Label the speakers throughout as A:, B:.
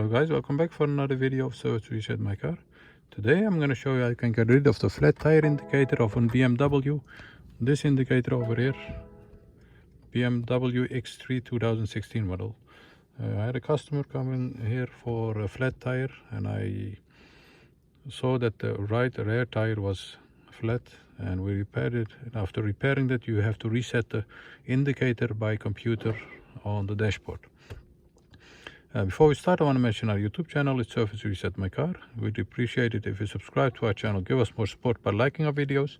A: Hello guys, welcome back for another video of Service to Reset My Car. Today I'm going to show you how you can get rid of the flat tire indicator of a BMW. This indicator over here, BMW X3 2016 model. I had a customer come in here for a flat tire and I saw that the right rear tire was flat and we repaired it. And after repairing that, you have to reset the indicator by computer on the dashboard. Before we start, I want to mention our YouTube channel. It's Service to Reset My Car. We'd appreciate it if you subscribe to our channel. Give us more support by liking our videos.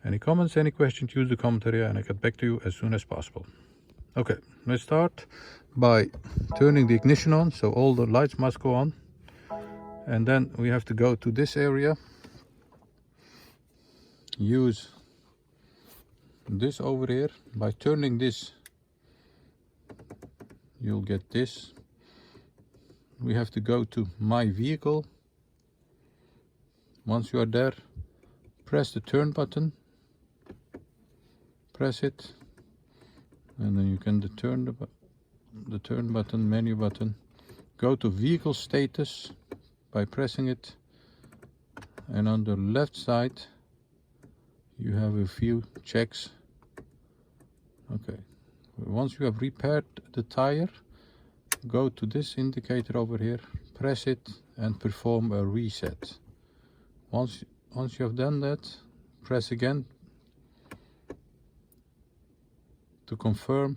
A: Any comments, any questions, use the comment area and I'll get back to you as soon as possible. Okay, let's start by turning the ignition on, so all the lights must go on. And then we have to go to this area. Use this over here. By turning this, you'll get this. We have to go to My Vehicle. Once you are there, press the turn button. Press it, and then you can turn the turn button, menu button. Go to Vehicle Status by pressing it, and on the left side you have a few checks. Okay, once you have repaired the tire, go to this indicator over here, press it and perform a reset. Once you have done that, press again to confirm.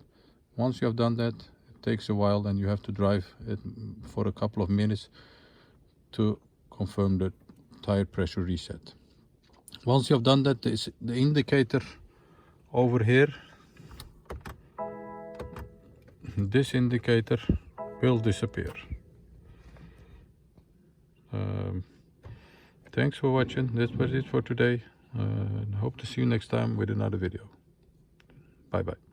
A: Once you have done that, it takes a while and you have to drive it for a couple of minutes to confirm the tire pressure reset. Once you have done that, the indicator over here, this indicator will disappear. Thanks for watching. That was it for today. Hope to see you next time with another video. Bye bye.